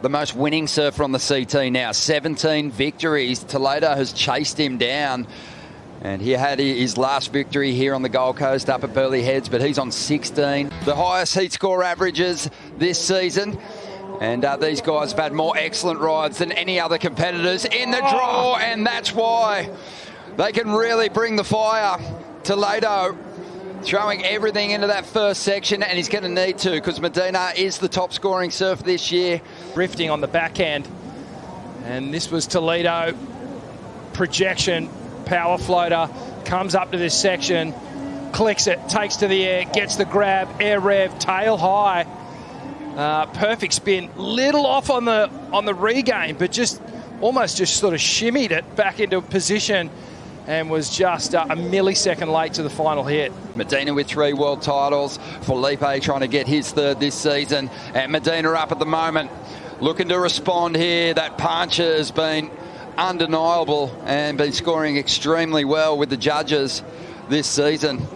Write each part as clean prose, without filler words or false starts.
the most winning surfer on the CT now. 17 victories. Toledo has chased him down. And he had his last victory here on the Gold Coast up at Burleigh Heads, but he's on 16. The highest heat score averages this season. And these guys have had more excellent rides than any other competitors in the draw, and that's why they can really bring the fire. Toledo throwing everything into that first section, and he's going to need to, because Medina is the top scoring surfer this year. Drifting on the backhand, and this was Toledo. Projection, power floater, comes up to this section, clicks it, takes to the air, gets the grab, air rev, tail high. Perfect spin, little off on the regain, but almost sort of shimmied it back into position and was just a millisecond late to the final hit. Medina with 3 world titles. Filipe trying to get his 3rd this season. And Medina up at the moment, looking to respond here. That punch has been undeniable and been scoring extremely well with the judges this season.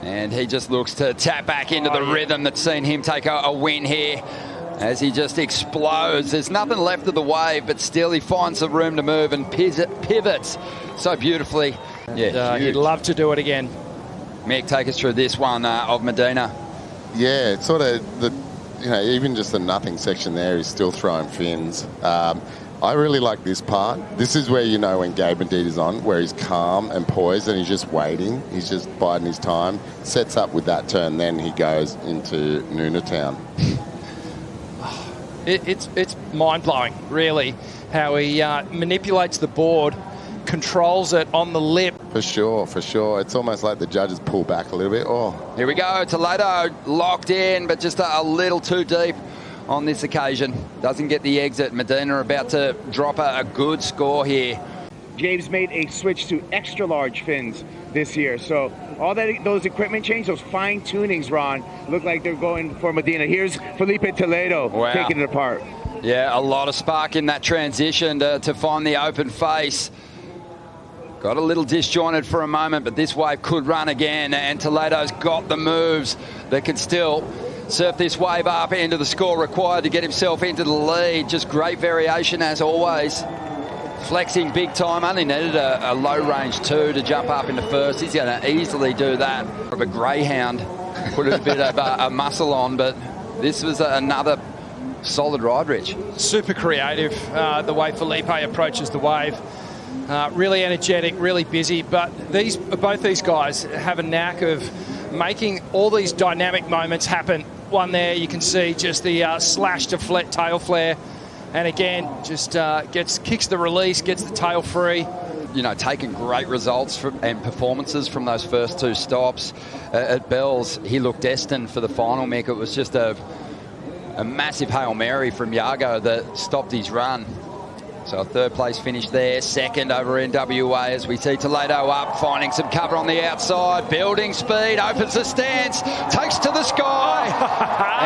And he just looks to tap back into the rhythm that's seen him take a win here as he just explodes. There's nothing left of the wave, but still he finds the room to move and pivots so beautifully. Yeah, he'd love to do it again. Mick, take us through this one of Medina. Yeah, it's sort of even just the nothing section there, he's still throwing fins. I really like this part. This is where you know when G.Medina's on, where he's calm and poised and he's just waiting. He's just biding his time. Sets up with that turn, then he goes into Noonatown. It's mind-blowing, really, how he manipulates the board, controls it on the lip. For sure, for sure. It's almost like the judges pull back a little bit. Oh, here we go. Toledo locked in, but just a little too deep on this occasion. Doesn't get the exit. Medina about to drop a good score here. James made a switch to extra large fins this year. So all those equipment changes, those fine tunings, Ron, look like they're going for Medina. Here's Filipe Toledo taking it apart. Yeah, a lot of spark in that transition to find the open face. Got a little disjointed for a moment, but this wave could run again, and Toledo's got the moves that can still surf this wave up into the score required to get himself into the lead. Just great variation as always. Flexing big time. Only needed a low range 2 to jump up into first. He's going to easily do that. Of a greyhound, put a bit of a muscle on, but this was another solid ride, Rich. Super creative, the way Filipe approaches the wave. Really energetic, really busy, but both these guys have a knack of making all these dynamic moments happen. One there, you can see just the slash to tail flare, and again, just kicks the release, gets the tail free. You know, taking great results and performances from those first 2 stops. At Bells, he looked destined for the final, Mick. It was just a massive Hail Mary from Yago that stopped his run. So a 3rd place finish there, 2nd over NWA as we see Toledo up, finding some cover on the outside, building speed, opens the stance, takes to the sky,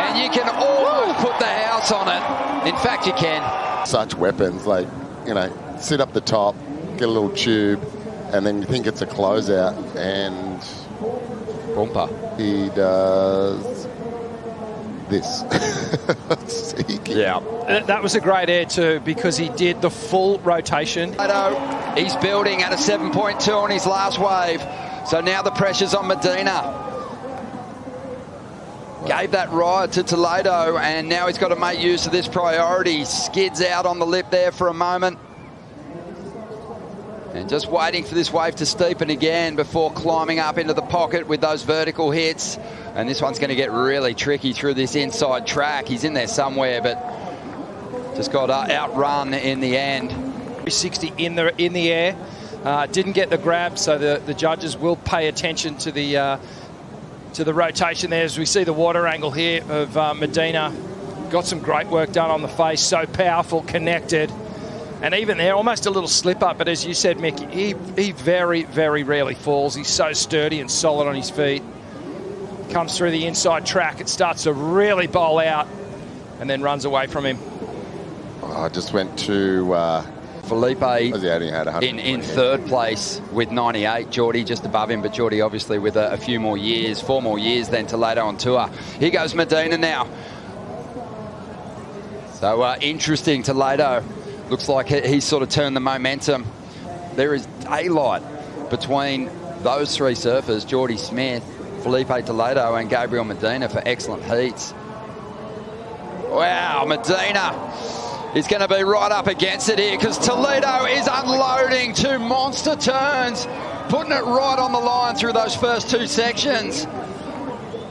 and you can almost put the house on it. In fact, you can. Such weapons, like, sit up the top, get a little tube, and then you think it's a closeout, and bumper. He does this. Yeah. That was a great air too, because he did the full rotation. He's building at a 7.2 on his last wave. So now the pressure's on Medina. Gave that ride to Toledo, and now he's got to make use of this priority. Skids out on the lip there for a moment. And just waiting for this wave to steepen again before climbing up into the pocket with those vertical hits. And this one's going to get really tricky through this inside track. He's in there somewhere, but just got outrun in the end. 360 in the air. Didn't get the grab, so the judges will pay attention to the rotation there. As we see the water angle here of Medina. Got some great work done on the face. So powerful, connected. And even there, almost a little slip up. But as you said, Mick, he very, very rarely falls. He's so sturdy and solid on his feet. Comes through the inside track. It starts to really bowl out and then runs away from him. I just went to Filipe in 3rd place with 98. Geordie just above him, but Geordie obviously with a few more years, 4 more years than Toledo on tour. Here goes Medina now. So interesting, Toledo. Looks like he's sort of turned the momentum. There is daylight between those three surfers, Geordie Smith, Filipe Toledo and Gabriel Medina for excellent heats. Wow, Medina is going to be right up against it here because Toledo is unloading two monster turns, putting it right on the line through those first two sections.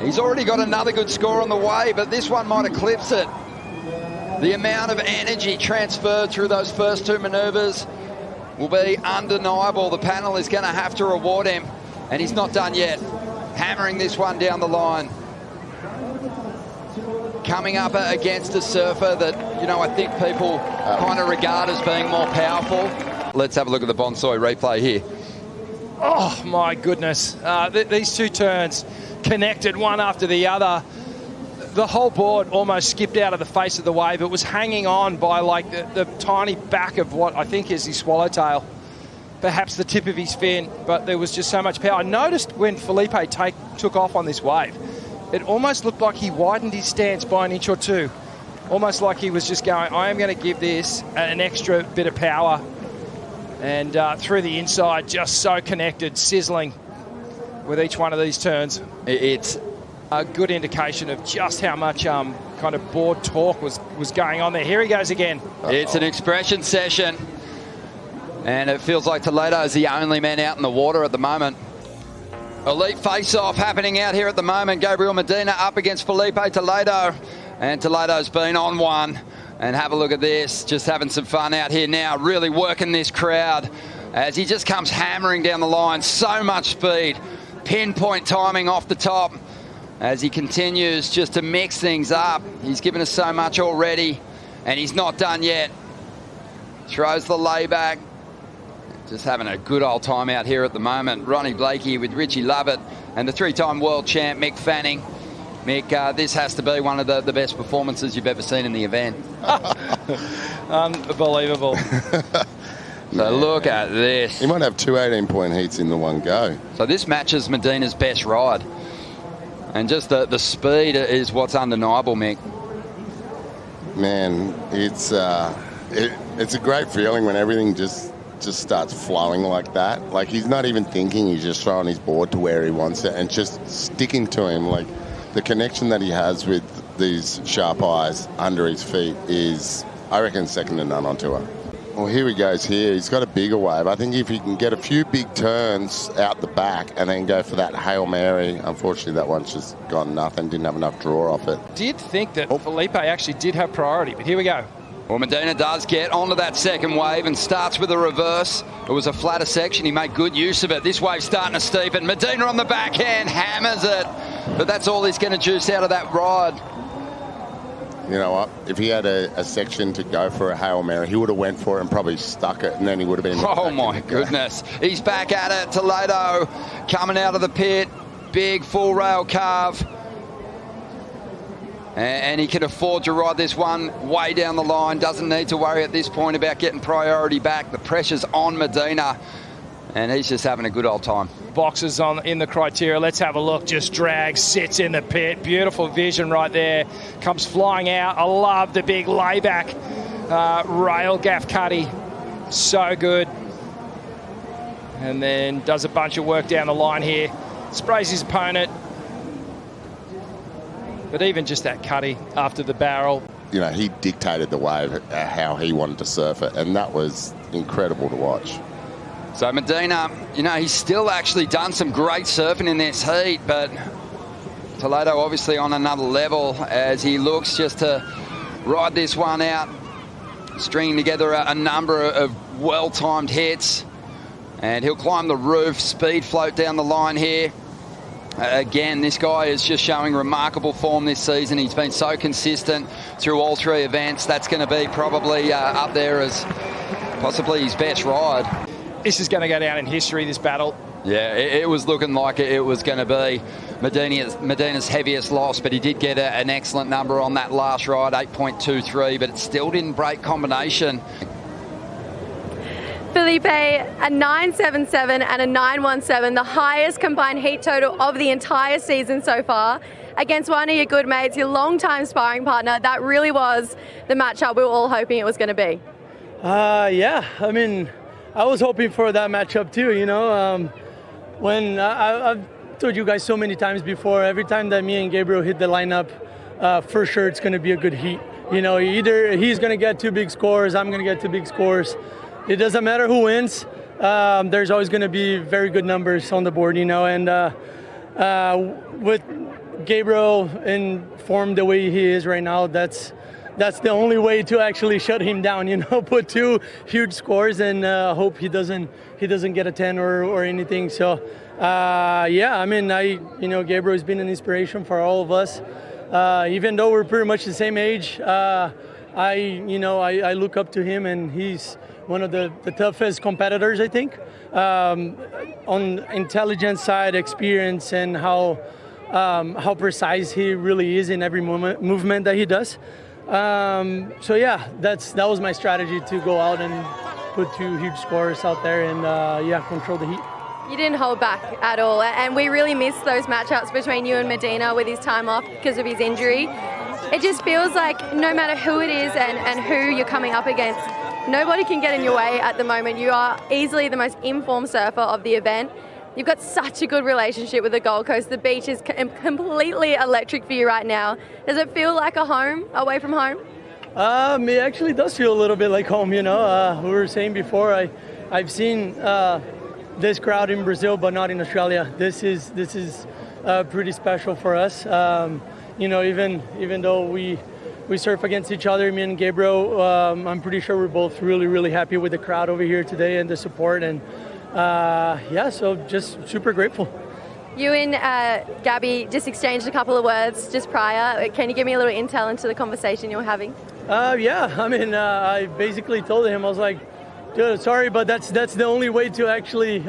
He's already got another good score on the way, but this one might eclipse it. The amount of energy transferred through those first two manoeuvres will be undeniable. The panel is going to have to reward him, and he's not done yet. Hammering this one down the line. Coming up against a surfer that, you know, I think people kind of regard as being more powerful. Let's have a look at the Bonsoy replay here. Oh, my goodness. These two turns connected one after the other. The whole board almost skipped out of the face of the wave. It was hanging on by like the tiny back of what I think is his swallowtail, perhaps the tip of his fin, but there was just so much power. I noticed when Filipe took off on this wave, it almost looked like he widened his stance by an inch or two, almost like he was just going, I am going to give this an extra bit of power. And through the inside, just so connected, sizzling with each one of these turns. It's a good indication of just how much kind of board torque was going on there. Here he goes again. It's an expression session, and it feels like Toledo is the only man out in the water at the moment. Elite face-off happening out here at the moment. Gabriel Medina up against Filipe Toledo, and Toledo's been on one. And have a look at this, just having some fun out here now, really working this crowd as he just comes hammering down the line. So much speed, pinpoint timing off the top as he continues just to mix things up. He's given us so much already, and he's not done yet. Throws the layback. Just having a good old time out here at the moment. Ronnie Blakey with Richie Lovett and the three-time world champ, Mick Fanning. Mick, this has to be one of the best performances you've ever seen in the event. Unbelievable. So look at this. He might have two 18-point heats in the one go. So this matches Medina's best ride. And just the speed is what's undeniable, Mick. Man, it's a great feeling when everything just starts flowing like that. Like, he's not even thinking, he's just throwing his board to where he wants it and just sticking to him. Like, the connection that he has with these sharp eyes under his feet is, I reckon, second to none on tour. Well, here he goes here. He's got a bigger wave. I think if he can get a few big turns out the back and then go for that Hail Mary, unfortunately that one's just gone nothing, didn't have enough draw off it. Did think that Filipe actually did have priority, but here we go. Well, Medina does get onto that second wave and starts with a reverse. It was a flatter section. He made good use of it. This wave's starting to steepen. Medina on the backhand hammers it. But that's all he's going to juice out of that ride. You know what? If he had a section to go for a Hail Mary, he would have went for it and probably stuck it, and then he would have been... Oh, my goodness. He's back at it. Toledo coming out of the pit. Big full rail carve. And he can afford to ride this one way down the line. Doesn't need to worry at this point about getting priority back. The pressure's on Medina, and he's just having a good old time. Boxes in the criteria. Let's have a look. Just drags, sits in the pit. Beautiful vision right there. Comes flying out. I love the big layback rail gaff cutty. So good. And then does a bunch of work down the line here. Sprays his opponent. But even just that cutty after the barrel. You know, he dictated the wave, how he wanted to surf it, and that was incredible to watch. So Medina, you know, he's still actually done some great surfing in this heat, but Toledo obviously on another level as he looks just to ride this one out, stringing together a number of well-timed hits. And he'll climb the roof, speed float down the line here. Again, this guy is just showing remarkable form this season. He's been so consistent through all three events. That's going to be probably up there as possibly his best ride. This is going to go down in history, this battle. Yeah, it was looking like it was going to be Medina's heaviest loss, but he did get an excellent number on that last ride, 8.23, but it still didn't break combination. Filipe, a 977 and a 917, the highest combined heat total of the entire season so far. against one of your good mates, your long-time sparring partner. That really was the matchup we were all hoping it was going to be. Yeah, I mean, I was hoping for that matchup too, you know. When I've told you guys so many times before, every time that me and Gabriel hit the lineup, for sure it's going to be a good heat. You know, either he's going to get 2 big scores, I'm going to get 2 big scores. It doesn't matter who wins. There's always going to be very good numbers on the board, you know. And with Gabriel in form the way he is right now, that's the only way to actually shut him down, you know. Put 2 huge scores and hope he doesn't get a 10 or anything. So yeah, I mean, Gabriel has been an inspiration for all of us. Even though we're pretty much the same age, I look up to him, and he's one of the toughest competitors, I think, on intelligence side, experience, and how precise he really is in every movement that he does. So yeah, that was my strategy, to go out and put 2 huge scores out there and control the heat. You didn't hold back at all, and we really missed those matchups between you and Medina with his time off because of his injury. It just feels like no matter who it is and who you're coming up against, nobody can get in your way at the moment. You are easily the most informed surfer of the event. You've got such a good relationship with the Gold Coast. The beach is completely electric for you right now. Does it feel like a home, away from home? It actually does feel a little bit like home, you know. We were saying before, I've seen this crowd in Brazil, but not in Australia. This is pretty special for us. You know, even though we surf against each other, me and Gabriel, I'm pretty sure we're both really, really happy with the crowd over here today and the support. And so just super grateful. You and Gabby just exchanged a couple of words just prior. Can you give me a little intel into the conversation you were having? Yeah, I mean, I basically told him, I was like, dude, sorry, but that's the only way to actually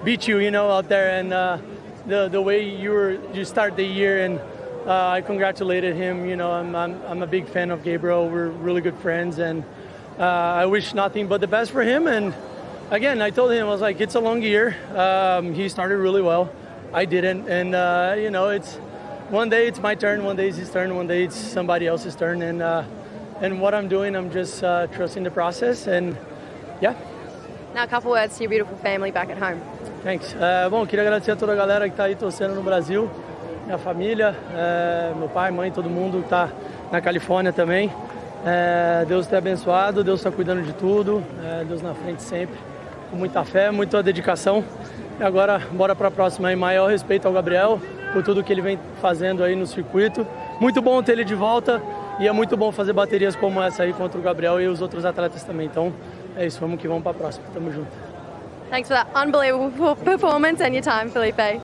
beat you, you know, out there. And the way you start the year, and I congratulated him. You know, I'm a big fan of Gabriel. We're really good friends, and I wish nothing but the best for him. And again, I told him, I was like, it's a long year. He started really well. I didn't, and you know, it's one day it's my turn, one day it's his turn, one day it's somebody else's turn, and what I'm doing, I'm just trusting the process. And yeah. Now a couple words to your beautiful family back at home. Thanks. Bom, queria agradecer a toda a galera que está aí torcendo no Brasil, minha família, meu pai, mãe, todo mundo que está na Califórnia também. Deus te abençoado, Deus está cuidando de tudo, Deus na frente sempre, com muita fé, muita dedicação. E agora, bora para a próxima aí. Maior respeito ao Gabriel por tudo que ele vem fazendo aí no circuito. Muito bom ter ele de volta, e é muito bom fazer baterias como essa aí contra o Gabriel e os outros atletas também. Então, é isso, vamos que vamos para a próxima. Tamo junto. Thanks for that unbelievable performance and your time, Filipe.